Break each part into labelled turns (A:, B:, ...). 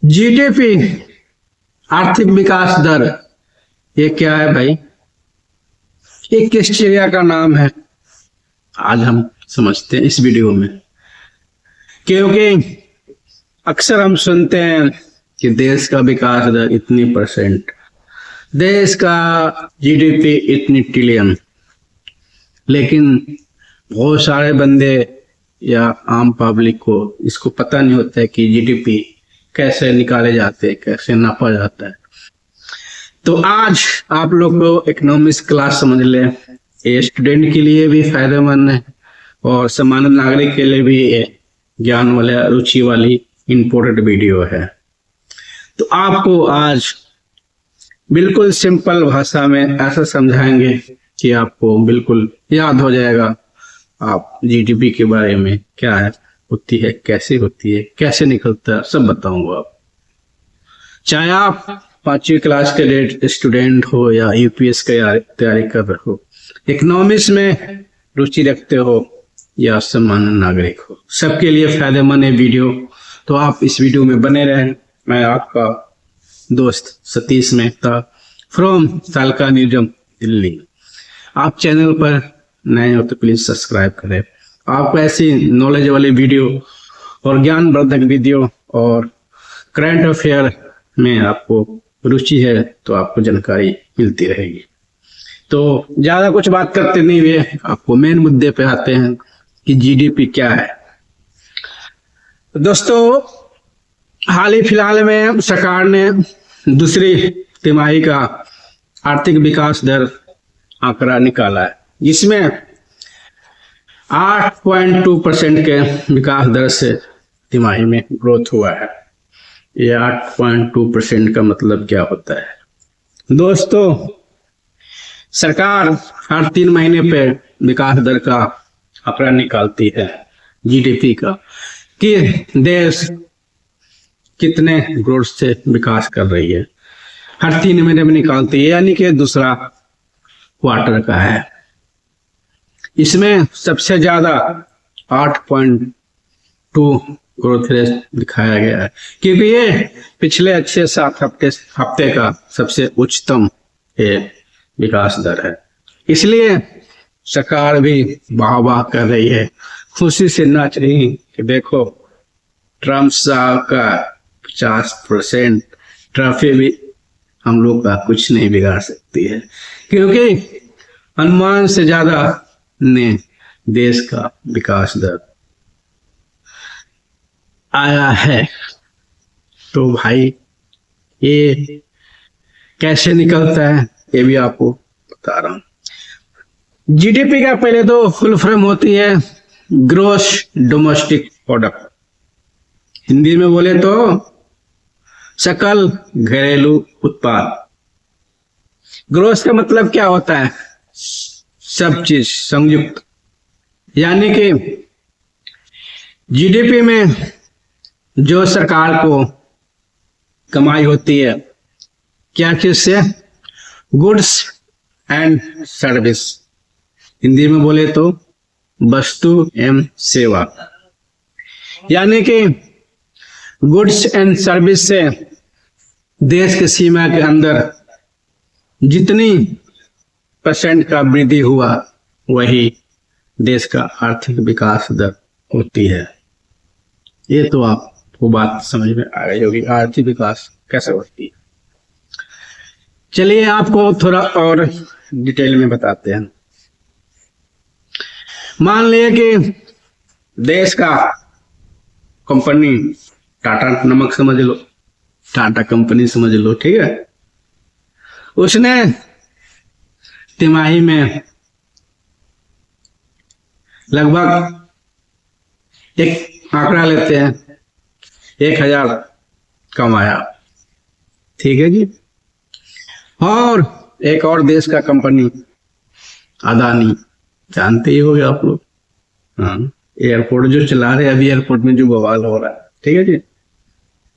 A: GDP आर्थिक विकास दर, ये क्या है भाई? ये किस चिड़िया का नाम है? आज हम समझते हैं इस वीडियो में। क्योंकि अक्सर हम सुनते हैं कि देश का विकास दर इतनी %, देश का जीडीपी इतनी ट्रिलियन, लेकिन बहुत सारे बंदे या आम पब्लिक को इसको पता नहीं होता है कि जीडीपी कैसे निकाले जाते हैं, कैसे नापा जाता है। तो आज आप लोग को इकोनॉमिक्स क्लास समझ ले, ये स्टूडेंट के लिए भी फायदेमंद है और सामान्य नागरिक के लिए भी ये ज्ञान वाला, रुचि वाली इम्पोर्टेंट वीडियो है। तो आपको आज बिल्कुल सिंपल भाषा में ऐसा समझाएंगे कि आपको बिल्कुल याद हो जाएगा। आप जीडीपी के बारे में क्या है, होती है, कैसे होती है, कैसे निकलता है, सब बताऊंगा आप। चाहे आप 5वीं क्लास के स्टूडेंट हो या यूपीएस की तैयारी कर रहे हो, इकोनॉमिक्स में रुचि रखते हो या सामान्य नागरिक हो, सबके लिए फायदेमंद है वीडियो। तो आप इस वीडियो में बने रहें। मैं आपका दोस्त सतीश मेहता फ्रॉम तालका न्यूजम दिल्ली। आप चैनल पर नए हो तो प्लीज सब्सक्राइब करें। आपको ऐसी नॉलेज वाली वीडियो और ज्ञानवर्धक वीडियो और करंट अफेयर में आपको रुचि है तो आपको जानकारी मिलती रहेगी। तो ज्यादा कुछ बात करते नहीं हुए आपको मेन मुद्दे पे आते हैं कि जीडीपी क्या है। दोस्तों, हाल ही फिलहाल में सरकार ने दूसरी तिमाही का आर्थिक विकास दर आंकड़ा निकाला है, जिसमें 8.2% के विकास दर से तिमाही में ग्रोथ हुआ है। ये 8.2% का मतलब क्या होता है? दोस्तों, सरकार हर 3 महीने पे विकास दर का आंकड़ा निकालती है जीडीपी का, कि देश कितने ग्रोथ से विकास कर रही है। हर 3 महीने में निकालती है, यानी कि दूसरा क्वार्टर का है। इसमें सबसे ज्यादा 8.2 ग्रोथ रेट दिखाया गया है, क्योंकि ये पिछले 6-7 हफ्ते का सबसे उच्चतम विकास दर है। इसलिए सरकार भी वाह वाह कर रही है, खुशी से नाच रही है कि देखो ट्रम्प साहब का 50% ट्रॉफी भी हम लोग का कुछ नहीं बिगाड़ सकती है, क्योंकि अनुमान से ज्यादा ने देश का विकास दर आया है। तो भाई ये कैसे निकलता है ये भी आपको बता रहा हूं। जीडीपी का पहले तो फुल फॉर्म होती है ग्रॉस डोमेस्टिक प्रोडक्ट, हिंदी में बोले तो सकल घरेलू उत्पाद। ग्रोथ का मतलब क्या होता है? सब चीज संयुक्त, यानी कि जीडीपी में जो सरकार को कमाई होती है क्या चीज से? गुड्स एंड सर्विस, हिंदी में बोले तो वस्तु एवं सेवा। यानी कि गुड्स एंड सर्विस से देश के सीमा के अंदर जितनी % का वृद्धि हुआ वही देश का आर्थिक विकास दर होती है। ये तो आपको बात समझ में आ गई होगी, आर्थिक विकास कैसे होती है। चलिए आपको थोड़ा और डिटेल में बताते हैं। मान लिया कि देश का कंपनी टाटा नमक समझ लो, टाटा कंपनी समझ लो, ठीक है। उसने तिमाही में लगभग एक आंकड़ा लेते हैं 1000 कमाया, ठीक है जी। और एक और देश का कंपनी अदानी, जानते ही होंगे आप लोग, हाँ, एयरपोर्ट जो चला रहे हैं अभी, एयरपोर्ट में जो बवाल हो रहा है, ठीक है जी,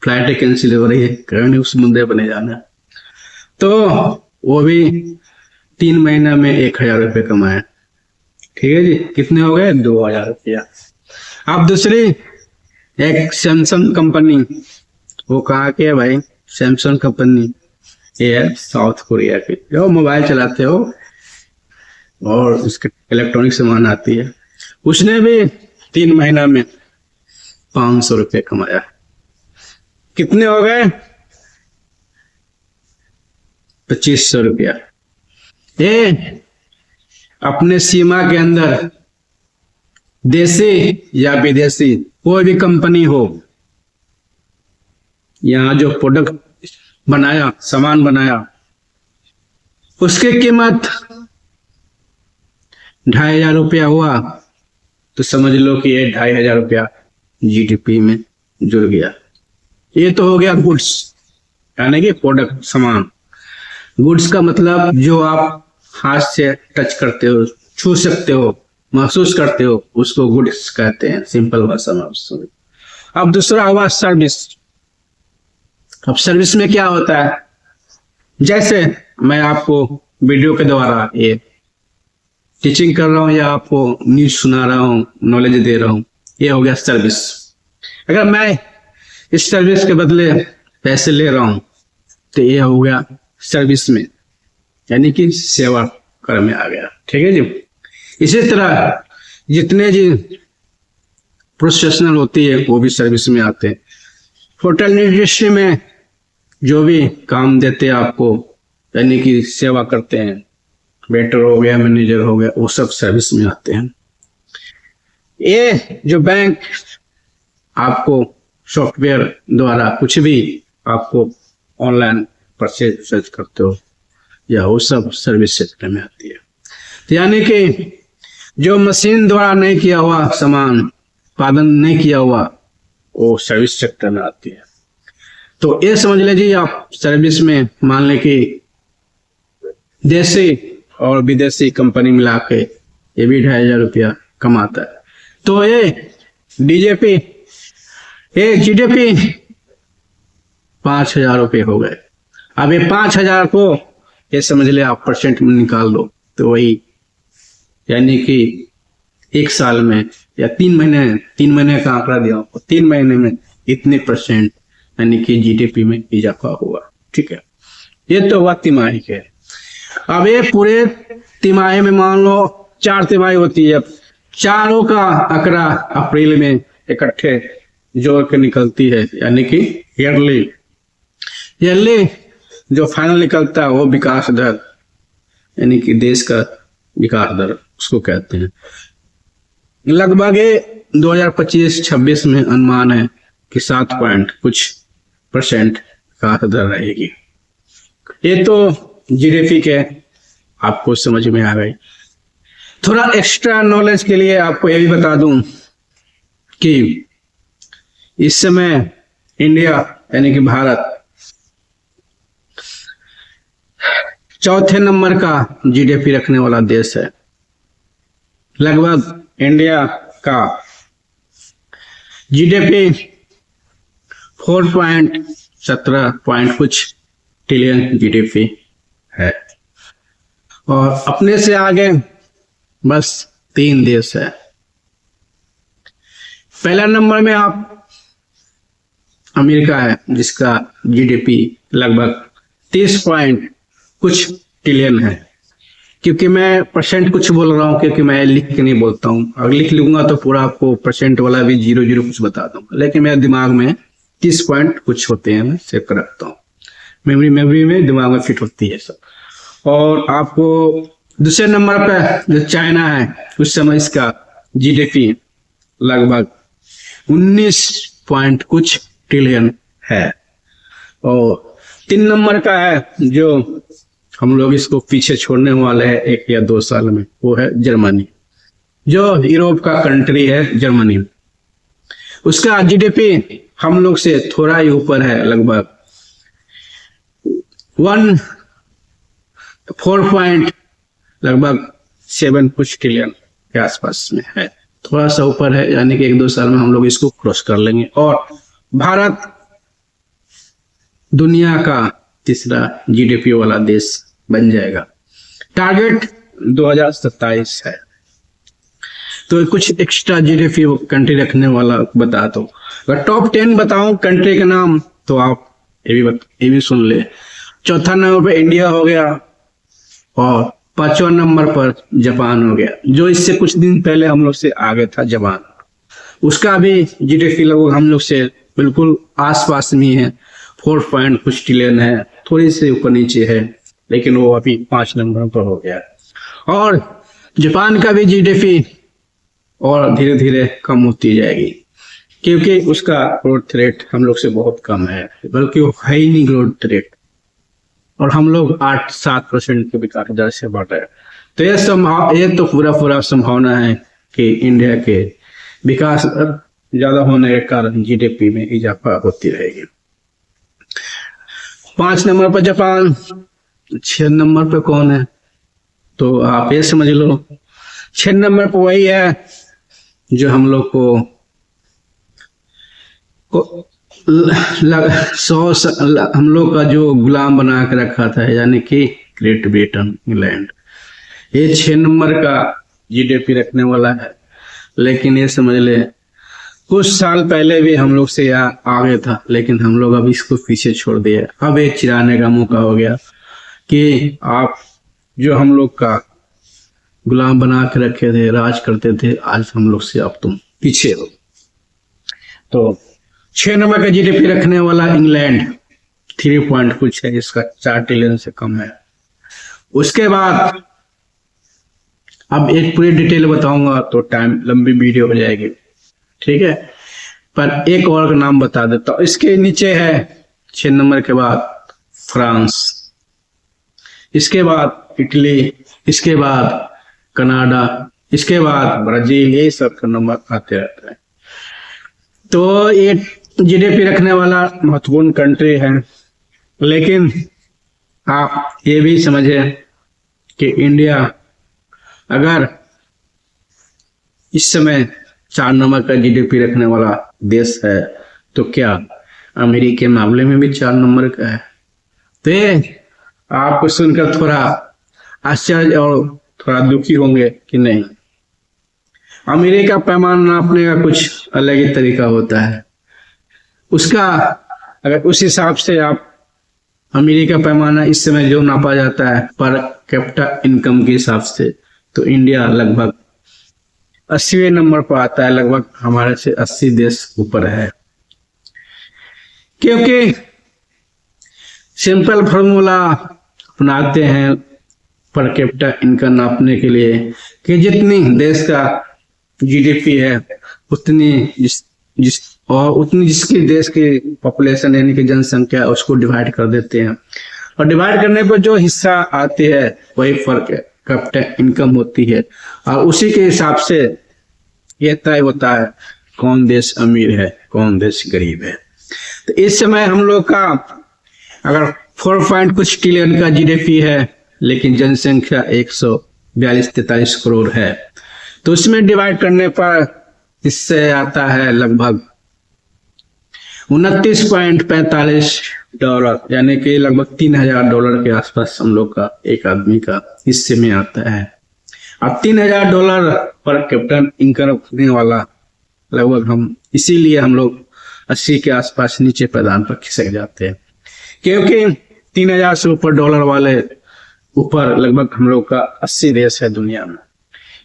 A: फ्लाइट कैंसिल हो रही है, कारण उस मुद्दे बने जाना। तो वो भी 3 महीना में 1000 रुपये कमाए, ठीक है जी। कितने हो गए? 2000 रुपया। अब दूसरी एक सैमसंग कंपनी वो कहाँ के है भाई? सैमसंग कंपनी, ये है साउथ कोरिया के। जो मोबाइल चलाते हो और उसके इलेक्ट्रॉनिक सामान आती है, उसने भी 3 महीना में 500 रुपये कमाया। कितने हो गए? 2500 रुपया। ये अपने सीमा के अंदर देसी या विदेशी कोई भी कंपनी हो, यहाँ जो प्रोडक्ट बनाया, सामान बनाया, उसकी कीमत 2500 रुपया हुआ तो समझ लो कि ये 2500 रुपया जीडीपी में जुड़ गया। ये तो हो गया गुड्स, यानी कि प्रोडक्ट, सामान। गुड्स का मतलब जो आप हाथ से टच करते हो, छू सकते हो, महसूस करते हो, उसको गुड्स कहते हैं, सिंपल भाषा में। अब दूसरा हुआ सर्विस। अब सर्विस में क्या होता है? जैसे मैं आपको वीडियो के द्वारा ये टीचिंग कर रहा हूं या आपको न्यूज सुना रहा हूं, नॉलेज दे रहा हूं, ये हो गया सर्विस। अगर मैं इस सर्विस के बदले पैसे ले रहा हूं तो ये हो गया सर्विस में, यानी कि सेवा कर में आ गया। ठीक है जी। इसी तरह जितने जी प्रोफेशनल होती है वो भी सर्विस में आते हैं। होटल इंडस्ट्री में जो भी काम देते हैं आपको, यानी कि सेवा करते हैं, वेटर हो गया, मैनेजर हो गया, वो सब सर्विस में आते हैं। ये जो बैंक आपको सॉफ्टवेयर द्वारा कुछ भी आपको ऑनलाइन परचेज करते हो, या वो सब सर्विस सेक्टर में आती है। तो यानी कि जो मशीन द्वारा नहीं किया हुआ सामान, उत्पादन नहीं किया हुआ, वो सर्विस सेक्टर में आती है। तो ये समझ लीजिए आप सर्विस में मान लें कि देसी और विदेशी कंपनी मिला के ये भी 2500 रुपया कमाता है। तो ये डीजेपी, ये जीडीपी 5000 रुपये हो गए। अब ये 5000 को ये समझ ले आप परसेंट में निकाल दो, तो वही यानी कि 1 साल में या 3 महीने का आंकड़ा दिया, 3 महीने में इतने परसेंट यानी कि जीडीपी में इजाफा हुआ। ठीक है, ये तो हुआ तिमाही के। अब ये पूरे तिमाही में मान लो 4 तिमाही होती है, चारों का आंकड़ा अप्रैल में इकट्ठे जोड़ के निकलती है, यानी कि ईयरली जो फाइनल निकलता है वो विकास दर, यानी कि देश का विकास दर उसको कहते हैं। लगभग 2025-26 में अनुमान है कि 7 पॉइंट कुछ % विकास दर रहेगी। ये तो जीडीपी के आपको समझ में आ गई। थोड़ा एक्स्ट्रा नॉलेज के लिए आपको ये भी बता दूं कि इस समय इंडिया यानी कि भारत 4थे नंबर का जीडीपी रखने वाला देश है। लगभग इंडिया का जीडीपी 4.17 पॉइंट कुछ ट्रिलियन जीडीपी है, और अपने से आगे बस 3 देश है। पहला नंबर में आप अमेरिका है, जिसका जीडीपी लगभग 30 पॉइंट कुछ ट्रिलियन है। क्योंकि मैं परसेंट कुछ बोल रहा हूँ, क्योंकि मैं लिख के नहीं बोलता हूँ। अगर लिख लूंगा तो पूरा आपको परसेंट वाला भी 0 कुछ बता दूंगा, लेकिन मेरे दिमाग में 30 पॉइंट कुछ होते हैं, मैं सेव कर रखता हूँ। मेमोरी में दिमाग में फिट होती है सब। और आपको दूसरे नंबर पे जो चाइना है, उस समय इसका जीडीपी लगभग 19 पॉइंट कुछ ट्रिलियन है। और 3 नंबर का है जो हम लोग इसको पीछे छोड़ने वाले हैं 1 या 2 साल में, वो है जर्मनी, जो यूरोप का कंट्री है जर्मनी। उसका जीडीपी हम लोग से थोड़ा ही ऊपर है, लगभग 4.7 कुछ ट्रिलियन के आसपास में है, थोड़ा सा ऊपर है, यानी कि 1-2 साल में हम लोग इसको क्रॉस कर लेंगे। और भारत दुनिया का तीसरा जीडीपी वाला देश बन जाएगा। टारगेट 2027 है। तो कुछ एक्स्ट्रा जीडीपी कंट्री रखने वाला बता दो। अगर टॉप 10 बताऊं कंट्री के नाम, तो आप ये भी सुन ले। चौथा नंबर पे इंडिया हो गया और पांचवा नंबर पर जापान हो गया, जो इससे कुछ दिन पहले हम लोग से आगे था जापान। उसका भी जीडीपी लगभग हम लोग से बिल्कुल आसपास में है, 4 पॉइंट कुछ ट्रिलियन है, थोड़ी सी ऊपर नीचे है, लेकिन वो अभी 5 नंबर पर हो गया। और जापान का भी जीडीपी और धीरे धीरे कम होती जाएगी, क्योंकि उसका ग्रोथ रेट हम लोग से बहुत कम है, बल्कि वो है ही नहीं ग्रोथ रेट, और हम लोग 8-7% के विकास दर से बढ़ रहे हैं। तो ये तो पूरा संभावना है कि इंडिया के विकास दर ज्यादा होने के कारण जीडीपी में इजाफा होती रहेगी। 5 नंबर पर जापान, 6 नंबर पे कौन है तो आप ये समझ लो 6 नंबर पर वही है जो हम लोग को हम लोग का जो गुलाम बना के रखा था, यानी कि ग्रेट ब्रिटेन, इंग्लैंड। ये 6 नंबर का जीडीपी रखने वाला है, लेकिन ये समझ ले कुछ साल पहले भी हम लोग से यहाँ आगे था, लेकिन हम लोग अब इसको पीछे छोड़ दिए। अब एक चिराने का मौका हो गया कि आप जो हम लोग का गुलाम बना के रखे थे, राज करते थे, आज हम लोग से अब तुम पीछे हो। तो 6 नंबर का जीडीपी रखने वाला इंग्लैंड 3 पॉइंट कुछ है, इसका 4 ट्रिलियन से कम है। उसके बाद अब एक पूरी डिटेल बताऊंगा तो टाइम लंबी वीडियो हो जाएगी, ठीक है, पर एक और का नाम बता देता हूं। इसके नीचे है 6 नंबर के बाद फ्रांस, इसके बाद इटली, इसके बाद कनाडा, इसके बाद ब्राजील, ये सब का नंबर आते रहता है। तो ये जीडीपी रखने वाला महत्वपूर्ण कंट्री है, लेकिन आप ये भी समझे कि इंडिया अगर इस समय 4 नंबर का जीडीपी रखने वाला देश है, तो क्या अमेरिका के मामले में भी 4 नंबर का है? तो ये आपको सुनकर थोड़ा आश्चर्य और थोड़ा दुखी होंगे कि नहीं, अमेरिका पैमाना नापने का कुछ अलग ही तरीका होता है उसका। अगर उस हिसाब से आप अमेरिका पैमाना इस समय जो नापा जाता है पर कैपिटा इनकम के हिसाब से, तो इंडिया लगभग 80वें नंबर पर आता है, लगभग हमारे से 80 देश ऊपर है। क्योंकि सिंपल फॉर्मूला अपनाते हैं पर कैपिटा इनकम नापने के लिए कि जितनी देश का जीडीपी है उतनी जिसकी देश की पॉपुलेशन यानी कि जनसंख्या उसको डिवाइड कर देते हैं, और डिवाइड करने पर जो हिस्सा आती है वही फर्क कैपिटा इनकम होती है, और उसी के हिसाब से यह तय होता है कौन देश अमीर है कौन देश गरीब है। तो इस समय हम लोग का अगर 4 पॉइंट कुछ ट्रिलियन का जीडीपी है, लेकिन जनसंख्या 142-43 करोड़ है, तो उसमें डिवाइड करने पर इससे आता है लगभग $29.45, यानी कि लगभग $3000 के आसपास हम लोग का एक आदमी का हिस्से में आता है। अब $3000 पर कैपिटल इनकम रखने वाला लगभग हम इसीलिए हम लोग 80 के आसपास नीचे पैदान पर खिसक जाते हैं, क्योंकि 3000 से ऊपर डॉलर वाले ऊपर लगभग हम लोग का 80 देश है दुनिया में,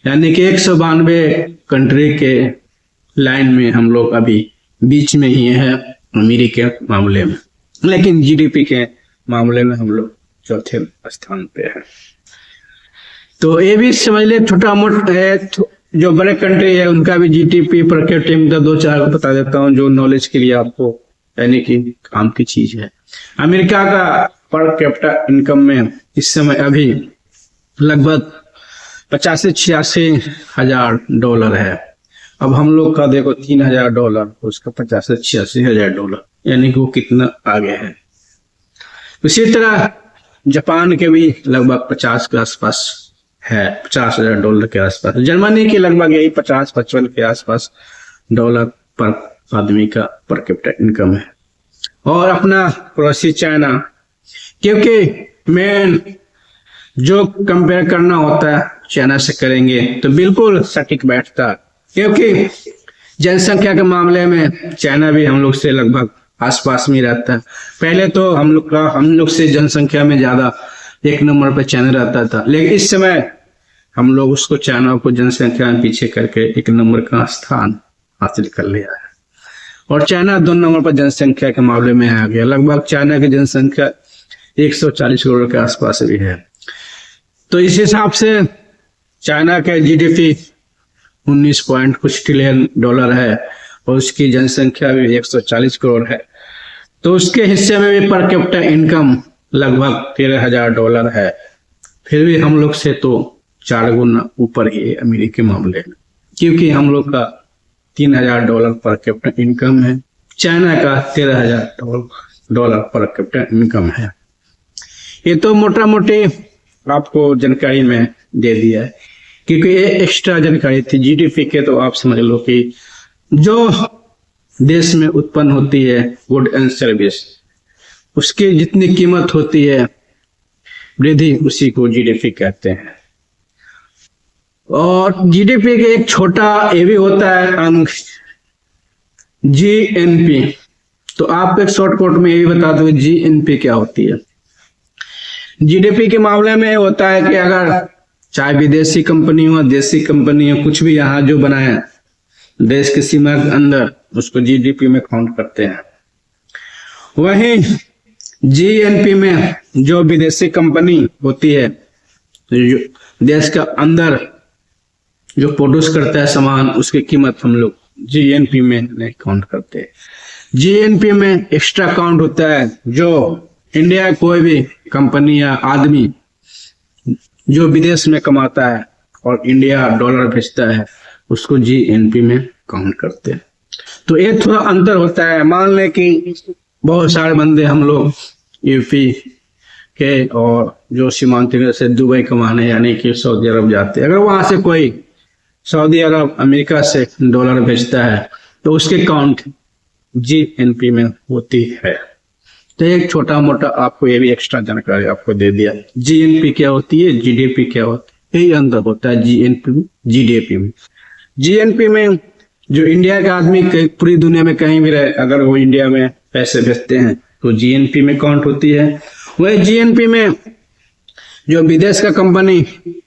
A: यानी कि 192 कंट्री के लाइन में हम लोग अभी बीच में ही है अमेरिका के मामले में, लेकिन जीडीपी के मामले में हम लोग चौथे स्थान पे है। तो ये भी समझ ले छोटा मोटा है, जो बड़े कंट्री है उनका भी जीडीपी पर कैपिटा 2-4 बता देता हूँ जो नॉलेज के लिए आपको, यानी कि काम की चीज है। अमेरिका का पर कैपिटा इनकम में इस समय अभी लगभग 85-86 हजार डॉलर है। अब हम लोग का देखो $3000, उसका 85-86 हजार डॉलर, यानी कि वो कितना आगे है। उसी तरह जापान के भी लगभग 50 के आसपास है, $50,000 के आसपास। जर्मनी के लगभग यही 50-55 के आसपास डॉलर पर आदमी का पर कैपिटा इनकम है। और अपना पड़ोसी चाइना, क्योंकि मेन जो कंपेयर करना होता है चाइना से करेंगे तो बिल्कुल सटीक बैठता, क्योंकि जनसंख्या के मामले में चाइना भी हम लोग से लगभग आसपास में रहता है। पहले तो हम लोग से जनसंख्या में ज्यादा 1 नंबर पर चाइना रहता था, लेकिन इस समय हम लोग उसको चाइना को जनसंख्या में पीछे करके 1 नंबर का स्थान हासिल कर लिया है। और चाइना 2 नंबर पर जनसंख्या के मामले में आ गया। लगभग चाइना की जनसंख्या 140 करोड़ के आसपास भी है। तो इस हिसाब से चाइना का जीडीपी 19 पॉइंट कुछ ट्रिलियन डॉलर है और उसकी जनसंख्या भी 140 करोड़ है। तो उसके हिस्से में भी पर कैपिटा इनकम लगभग $13,000 है। फिर भी हम लोग से तो 4 गुना ऊपर ही अमेरिका के मामले में, क्योंकि हम लोग का $3,000 पर कैपिटा इनकम है, चाइना का $13,000 पर कैपिटा इनकम है। ये तो मोटा मोटी आपको जानकारी में दे दिया है, क्योंकि ये एक्स्ट्रा जानकारी थी। जीडीपी के तो आप समझ लो कि जो देश में उत्पन्न होती है गुड एंड सर्विस, उसकी जितनी कीमत होती है वृद्धि, उसी को जीडीपी कहते हैं। और जीडीपी के एक छोटा ये भी होता है अंक जीएनपी। तो आप एक शॉर्टकट में ये भी बता दो जीएनपी क्या होती है। जीडीपी के मामले में होता है कि अगर चाहे विदेशी कंपनी हो, देसी कंपनी हो, कुछ भी यहाँ जो बनाए देश की सीमा के अंदर, उसको जीडीपी में काउंट करते हैं। वहीं जीएनपी में जो विदेशी कंपनी होती है, देश के अंदर जो प्रोड्यूस करता है सामान, उसकी कीमत हम लोग जीएनपी में नहीं काउंट करते। जीएनपी में एक्स्ट्रा काउंट होता है जो इंडिया कोई भी कंपनी या आदमी जो विदेश में कमाता है और इंडिया डॉलर भेजता है, उसको जीएनपी में काउंट करते हैं। तो ये थोड़ा अंतर होता है। मान लें कि बहुत सारे बंदे हम लोग यूपी के और जो सीमांत से दुबई कमाने यानी कि सऊदी अरब जाते हैं, अगर वहां से कोई सऊदी अरब अमेरिका से डॉलर भेजता है तो उसके काउंट जीएनपी में होती है। तो एक छोटा मोटा आपको ये भी एक्स्ट्रा जानकारी आपको दे दिया। जीएनपी क्या होती है, जीडीपी क्या होती है, यही अंतर होता है जीएनपी में जीडीपी में। जीएनपी में जो इंडिया का आदमी पूरी दुनिया में कहीं भी रहे, अगर वो इंडिया में पैसे भेजते हैं तो जीएनपी में काउंट होती है। वही जीएनपी में जो विदेश का कंपनी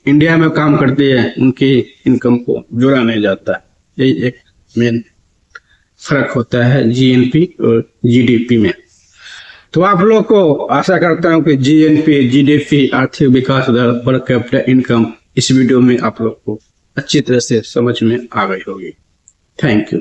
A: इंडिया में काम करती है, उनकी इनकम को जोड़ा नहीं जाता। यही एक मेन फर्क होता है जीएनपी और जीडीपी में। तो आप लोग को आशा करता हूं कि जीएनपी, जीडीपी, आर्थिक विकास दर, पर कैपिटा इनकम इस वीडियो में आप लोग को अच्छी तरह से समझ में आ गई होगी। Thank you.